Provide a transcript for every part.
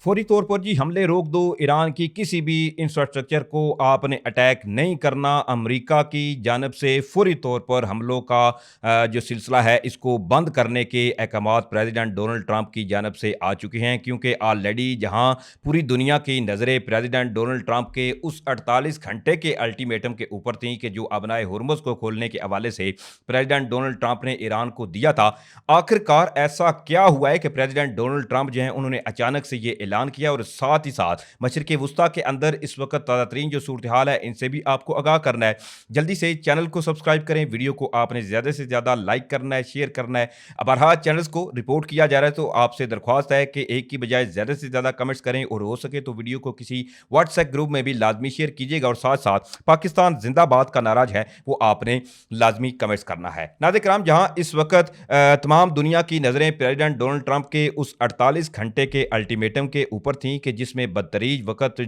फौरी तौर पर जी हमले रोक दो, ईरान की किसी भी इंफ्रास्ट्रक्चर को आपने अटैक नहीं करना। अमेरिका की जानब से फौरी तौर पर हमलों का जो सिलसिला है इसको बंद करने के अहकामात प्रेसिडेंट डोनाल्ड ट्रंप की जानब से आ चुके हैं, क्योंकि ऑलरेडी जहां पूरी दुनिया की नज़रें प्रेसिडेंट डोनाल्ड ट्रंप के उस 48 घंटे के अल्टीमेटम के ऊपर थी कि जो अबनाए हुर्मुज़ को खोलने के हवाले से प्रेसिडेंट डोनाल्ड ट्रंप ने ईरान को दिया था। आखिरकार ऐसा क्या हुआ है कि प्रेसिडेंट डोनाल्ड ट्रंप जो हैं उन्होंने अचानक से ये ऐलान किया, और साथ ही साथ मशरिक़ वुस्ता के अंदर इस वक्त ताज़ा तरीन जो सूरत हाल है इनसे भी आपको आगाह करना है। जल्दी से चैनल को सब्सक्राइब करें, वीडियो को आपने ज़्यादा से ज़्यादा लाइक करना है, शेयर करना है। अब हर चैनल्स को रिपोर्ट किया जा रहा है तो आपसे दरख्वास्त है कि एक की बजाय ज़्यादा से ज़्यादा कमेंट्स करें, और हो सके तो वीडियो को किसी व्हाट्सएप ग्रुप में भी लाजमी शेयर कीजिएगा, और साथ साथ पाकिस्तान जिंदाबाद का नारा है वो आपने लाजमी कमेंट्स करना है। नाज़रीन किराम, जहां इस वक्त तमाम दुनिया की नज़रें प्रेसिडेंट डोनाल्ड ट्रंप के उस 48 घंटे के अल्टीमेटम के ऊपर थी कि जिसमें बदतरीज वक्त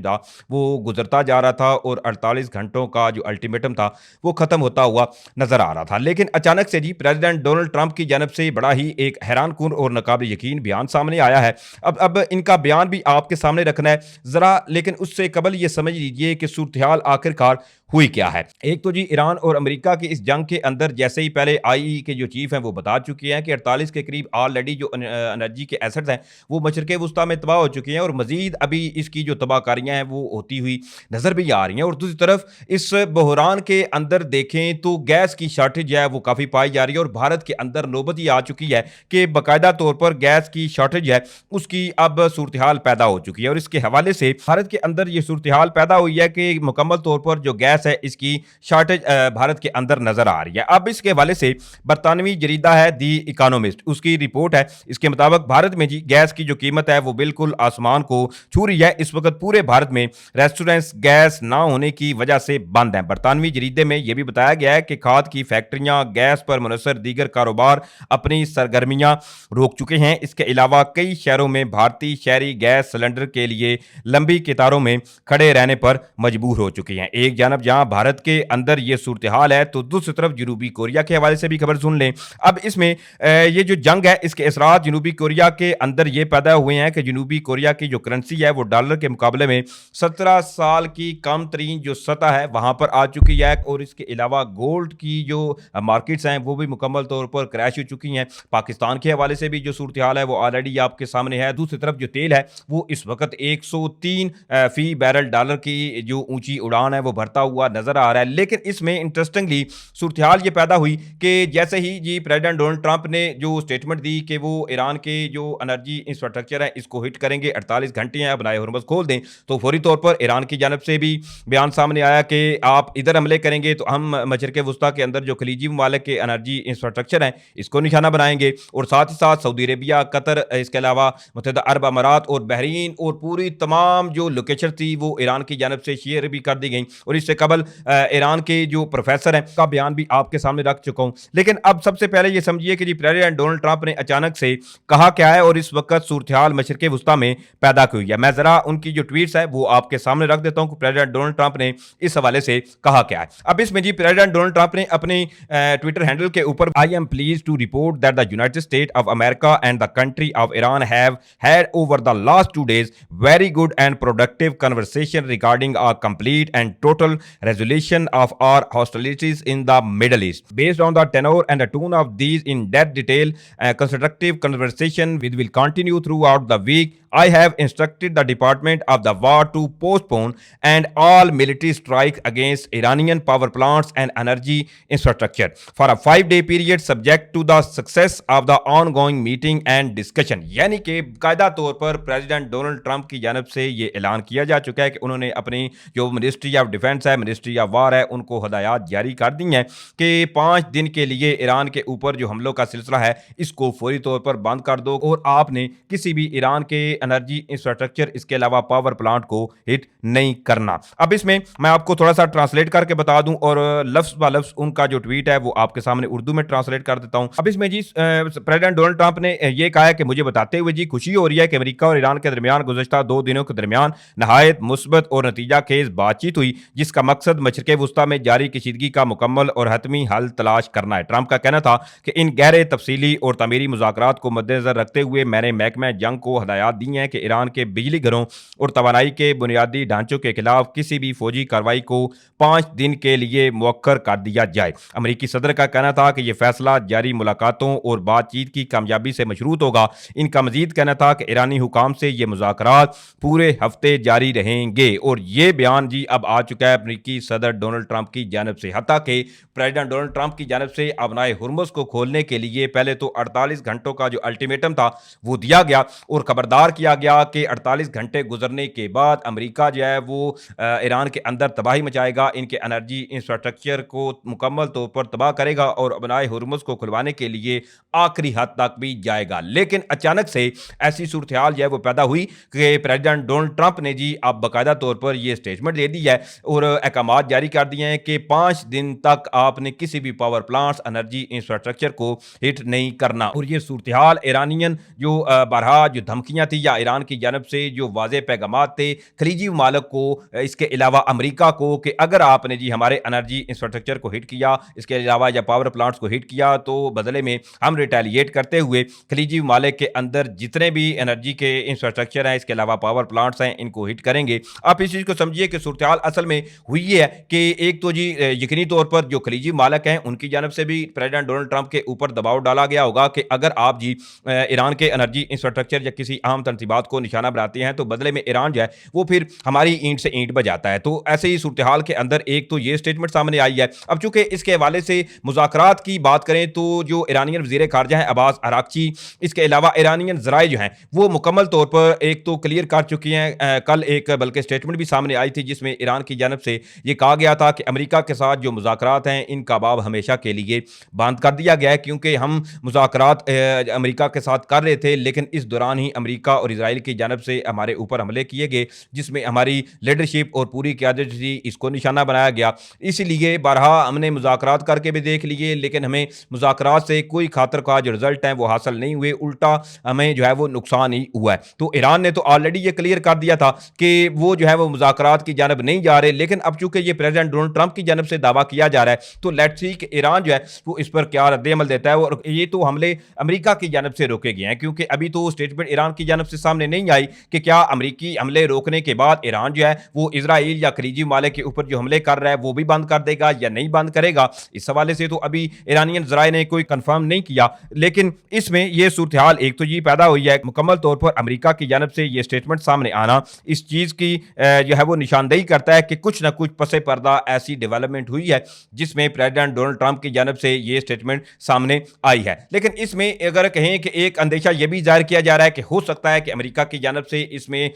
वो गुजरता जा रहा था, और 48 घंटों का जो अल्टीमेटम था वो ख़त्म होता हुआ नजर आ रहा था। लेकिन अचानक से जी प्रेसिडेंट डोनाल्ड ट्रंप की जानब से बड़ा ही एक हैरानकुन और नाकाबिल यकीन बयान सामने आया है। अब इनका बयान भी आपके सामने रखना है ज़रा, लेकिन उससे कबल ये समझ लीजिए कि सूरत हाल आखिरकार हुई क्या है। एक तो जी ईरान और अमेरिका की इस जंग के अंदर जैसे ही पहले आईई के जो चीफ हैं वो बता चुके हैं कि 48 के करीब ऑलरेडी जो एनर्जी के एसेट्स हैं वो मशरिक़ वुस्ता में तबाह हो चुके हैं, और मजीद अभी इसकी जो तबाहकारियां हैं वो होती हुई नजर भी आ रही हैं। और दूसरी तरफ इस बहरान के अंदर देखें तो गैस की शॉर्टेज है वो काफ़ी पाई जा रही है, और भारत के अंदर नौबत ये आ चुकी है कि बाकायदा तौर पर गैस की शॉर्टेज है उसकी अब सूरत हाल पैदा हो चुकी है। और इसके हवाले से भारत के अंदर ये सूरत हाल पैदा हुई है कि मुकम्मल तौर पर जो गैस है इसकी शॉर्टेज भारत के अंदर नजर आ रही है। अब इसके हवाले से बरतानवी जरीदा है दी इकोनॉमिस्ट, उसकी रिपोर्ट है, इसके मुताबिक भारत में जी गैस की जो कीमत है वो बिल्कुल आसमान को छू रही है। इस वक्त पूरे भारत में रेस्टोरेंट्स गैस ना होने की वजह से बंद हैं। बरतानवी जरीदे में यह भी बताया गया है कि खाद की फैक्ट्रियां, गैस पर मुनहसर दीगर कारोबार अपनी सरगर्मियां रोक चुके हैं। इसके अलावा कई शहरों में भारतीय शहरी गैस सिलेंडर के लिए लंबी कतारों में खड़े रहने पर मजबूर हो चुके हैं। एक जानब जहां भारत के अंदर ये सूरत हाल है तो दूसरी तरफ जनूबी कोरिया के हवाले से भी खबर सुन लें। अब इसमें ये जो जंग है इसके असरात जनूबी कोरिया के अंदर ये पैदा हुए हैं कि जनूबी कोरिया की जो करेंसी है वो डॉलर के मुकाबले में 17 साल की कम तरीन जो सतह है वहां पर आ चुकी है। और इसके अलावा गोल्ड की जो मार्केट्स हैं वो भी मुकम्मल तौर पर क्रैश हो चुकी हैं। पाकिस्तान के हवाले से भी जो सूरत हाल है वो ऑलरेडी आपके सामने है। दूसरी तरफ जो तेल है वो इस वक्त 103 फी बैरल डॉलर की जो ऊंची उड़ान है वो भरता हुआ नजर आ रहा है। लेकिन इसमें इंटरेस्टिंगली सूरत हाल ये पैदा हुई कि जैसे ही जी प्रेसिडेंट डोनाल्ड ट्रंप ने जो स्टेटमेंट दी कि वो ईरान के जो एनर्जी इंफ्रास्ट्रक्चर है इसको हिट करेंगे, 48 घंटे हैं बनाए हुर्मुज़ खोल दें, तो फौरी तौर पर ईरान की जानब से भी बयान सामने आया कि आप इधर हमले करेंगे तो हम मशरिक़ वुस्ता के अंदर जो खलीजी ममालिक के एनर्जी इंफ्रास्ट्रक्चर हैं इसको निशाना बनाएंगे। और साथ ही साथ सऊदी अरेबिया, कतर, इसके अलावा मुत्तहिदा अरब अमारात और बहरीन और पूरी तमाम जो लोकेशन थी वो ईरान की जानब से शेयर भी कर दी गई। और इससे कबल ईरान के जो प्रोफेसर हैं का बयान भी आपके सामने रख चुका हूं। लेकिन अब सबसे पहले ये समझिए कि जी प्रेसिडेंट डोनाल्ड ट्रंप ने अचानक से कहा क्या है और इस वक्त सूरत हाल मशरिक़ वुस्ता में पैदा क्यों हुई है। मैं जरा उनकी जो ट्वीट्स है वो आपके सामने रख देता हूं कि प्रेसिडेंट डोनाल्ड ट्रंप ने इस हवाले से कहा क्या है। अब इसमें जी प्रेसिडेंट डोनाल्ड ट्रंप ने अपने ट्विटर हैंडल के ऊपर I am please to report that the United State of America and the country of Iran have had over the last 2 days very good and productive conversation regarding a complete and total resolution of our hostilities in the Middle East. Based on the tenor and the tone of these in-depth detail constructive conversation which will continue throughout the week, I have instructed the Department of the War to postpone and all military strikes against Iranian power plants and energy infrastructure for a 5-day period subject to the success of the ongoing meeting and discussion. यानी कि कायदा तौर पर president Donald Trump की जानब से ये ऐलान किया जा चुका है कि उन्होंने अपनी जो मिनिस्ट्री ऑफ डिफेंस है, मिनिस्ट्री ऑफ वार है, उनको हदायत जारी कर दी हैं कि 5 दिन के लिए ईरान के ऊपर जो हमलों का सिलसिला है इसको फौरी तौर पर बंद कर दो, और आपने किसी भी ईरान के एनर्जी इंफ्रास्ट्रक्चर इसके अलावा पावर प्लांट को हिट नहीं करना। अब इसमें मैं आपको थोड़ा सा ट्रांसलेट करके बता दूं, और लफ्ज ब लफ्ज उनका जो ट्वीट है वो आपके सामने उर्दू में ट्रांसलेट कर देता हूं। अब इसमें जी प्रेसिडेंट डोनाल्ड ट्रंप ने ये कहा है कि मुझे बताते हुए जी खुशी हो रही है कि अमेरिका और ईरान के दरमियान गुज़श्ता 2 दिनों के दरमियान नहायत मुस्बत और नतीजा खेज बातचीत हुई, जिसका मकसद मशरिक़ वुस्ता में जारी कशीदगी का मुकम्मल और हतमी हल तलाश करना है। ट्रंप का कहना था कि इन गहरे तफसीली और तमीरी मुज़ाकरात को मद्देनज़र रखते हुए मैंने महकमा जंग को हदायत दी हैं कि ईरान के बिजली घरों और तवानाई के बुनियादी ढांचों के खिलाफ किसी भी फौजी कार्रवाई को 5 दिन के लिए मौखर कर दिया जाए। अमरीकी सदर का कहना था कि यह फैसला जारी मुलाकातों और बातचीत की कामयाबी से मशरूत होगा। इनका मजीद कहना था कि ईरानी हुकाम से ये मुज़ाकरात पूरे हफ्ते जारी रहेंगे। और ये बयान जी अब आ चुका है अमरीकी सदर डोनाल्ड ट्रंप की जानब से। हत्ता कि प्रेसिडेंट डोनाल्ड ट्रंप की जानब से अपनाए हुर्मुज़ को खोलने के लिए पहले तो 48 घंटों का जो अल्टीमेटम था वो दिया गया और खबरदार किया गया कि 48 घंटे गुजरने के बाद अमेरिका जो है वो ईरान के अंदर तबाही मचाएगा, इनके एनर्जी इंफ्रास्ट्रक्चर को मुकम्मल तौर पर तबाह करेगा और अपनाए हुर्मुज़ को खुलवाने के लिए आखिरी हद तक भी जाएगा। लेकिन अचानक से ऐसी सूरत हाल जो है वो पैदा हुई कि प्रेसिडेंट डोनाल्ड ट्रंप ने जी अब बाकायदा तौर पर यह स्टेटमेंट दे दी है और अहकामात जारी कर दिए हैं कि 5 दिन तक आपने किसी भी पावर प्लांट्स एनर्जी इंफ्रास्ट्रक्चर को हिट नहीं करना। और ये सूरत हाल ईरानियन जो बरहा जो धमकियां थी या ईरान की जानब से जो वाज़े पैगामात थे खलीजी ममालिक को, इसके अलावा अमरीका को, कि अगर आपने जी हमारे एनर्जी इंफ्रास्ट्रक्चर को हिट किया, इसके अलावा या पावर प्लांट्स को हिट किया, तो बदले में हम रिटेलिएट करते हुए खलीजी ममालिक के अंदर जितने भी एनर्जी के इंफ्रास्ट्रक्चर हैं, इसके अलावा पावर प्लांट्स हैं, इनको हिट करेंगे। आप इस चीज़ को समझिए कि सूरत हाल असल में हुई है कि एक तो जी यकीनी तौर पर जो खलीजी मालिक हैं उनकी जानब से भी प्रेसिडेंट डोनाल्ड ट्रंप के ऊपर दबाव डाला गया होगा कि अगर आप जी ईरान के एनर्जी इंफ्रास्ट्रक्चर या किसी अहम तनसीबात को निशाना बनाते हैं तो बदले में ईरान जो है वो फिर हमारी ईंट से ईंट बजाता है। तो ऐसे ही सूरत हाल के अंदर एक तो ये स्टेटमेंट सामने आई है। अब चूंकि इसके हवाले से मुज़ाकरात की बात करें तो जो ईरानियन वज़ीर ख़ारजा हैं अब्बास अरागची, इसके अलावा ईरानियन ज़राए जो हैं वो मुकम्मल तौर पर एक तो क्लियर कर चुकी हैं। कल एक बल्कि स्टेटमेंट भी सामने आई थी जिसमें ईरान की जानब से ये कहा गया था कि अमेरिका के साथ जो मुज़ाकरात हैं इनका बाब हमेशा के लिए बंद कर दिया गया है, क्योंकि हम मुज़ाकरात अमेरिका के साथ कर रहे थे लेकिन इस दौरान ही अमेरिका और इजराइल की जानब से हमारे ऊपर हमले किए गए जिसमें हमारी लीडरशिप और पूरी क़यादत थी इसको निशाना बनाया गया। इसलिए बरहा हमने मुज़ाकरात करके भी देख लिए लेकिन हमें मुज़ाकरात से कोई खातर का जो रिजल्ट है वो हासिल नहीं हुए, उल्टा हमें जो है वो नुकसान ही हुआ है। तो ईरान ने तो ऑलरेडी ये क्लियर कर दिया था कि वो जो है वो मुज़ाकरात की जानब नहीं जा रहे, लेकिन अब चूंकि ये प्रेसिडेंट डोनाल्ड ट्रंप की जानब से दावा किया जा रहा है तो लेट्स सी कि ईरान जो है वो इस पर क्या रद्द-ए-अमल देता है। और ये तो हमले अमेरिका की जानब से रोके गए हैं, क्योंकि अभी तो स्टेटमेंट ईरान की जानब से सामने नहीं आई कि क्या अमेरिकी हमले रोकने के बाद ईरान जो है वो इजराइल या खलीजी ममालिक के ऊपर जो हमले कर रहा है वो भी बंद कर देगा या नहीं बंद करेगा। इस हवाले से तो अभी ईरानियन ज़राए ने कोई कंफर्म नहीं किया, लेकिन इसमें यह सूरत हाल एक तो ये पैदा हुई है मुकम्मल तौर पर अमेरिका की जानब से ये स्टेटमेंट सामने आना इस चीज़ की जो है वो निशानदेही करता है कि कुछ ना कुछ पसे पर्दा ऐसी डेवलपमेंट हुई है जिसमें प्रेसिडेंट डोनाल्ड ट्रंप की जानब से ये स्टेटमेंट सामने आई है। लेकिन इसमें अगर कहें कि एक अंदेशा यह भी जाहिर किया जा रहा है कि हो सकता है कि अमेरिका की जानब से इसमें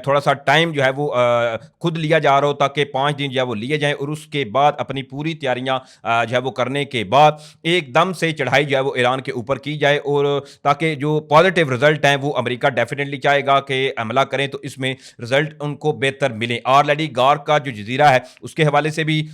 थोड़ा सा टाइम जो है वो खुद लिया जा रहा हो ताकि 5 दिन जो है वो लिए जाएं और उसके बाद अपनी पूरी तैयारियां जो है वो करने के बाद एकदम से चढ़ाई जो है वो ईरान के ऊपर की जाए, और ताकि जो पॉजिटिव रिजल्ट हैं वो अमेरिका डेफिनेटली चाहेगा कि हमला करें तो इसमें रिजल्ट उनको बेहतर मिले। ऑलरेडी गार का जो जजीरा है उसके हवाले से भी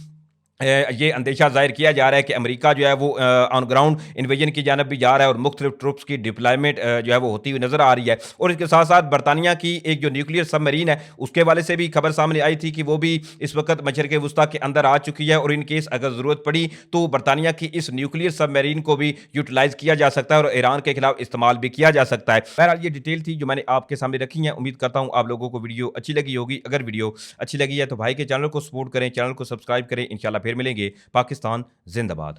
ये अंदेशा जाहिर किया जा रहा है कि अमेरिका जो है वो ऑन ग्राउंड इन्वेजन की जानब भी जा रहा है और मुख्तलिफ ट्रुप्स की डिप्लॉयमेंट जो है वो होती हुई नजर आ रही है। और इसके साथ साथ बरतानिया की एक जो न्यूक्लियर सबमरीन है उसके हवाले से भी खबर सामने आई थी कि वो भी इस वक्त मशरिक़ वुस्ता के अंदर आ चुकी है और इन केस अगर ज़रूरत पड़ी तो बरतानिया की इस न्यूक्लियर सबमरीन को भी यूटिलाइज किया जा सकता है और ईरान के खिलाफ इस्तेमाल भी किया जा सकता है। बहरहाल ये डिटेल थी जो मैंने आपके सामने रखी है। उम्मीद करता हूँ आप लोगों को वीडियो अच्छी लगी होगी। अगर वीडियो अच्छी लगी है तो भाई के चैनल को सपोर्ट करें, चैनल को सब्सक्राइब करें। इंशाल्लाह फिर मिलेंगे। पाकिस्तान जिंदाबाद।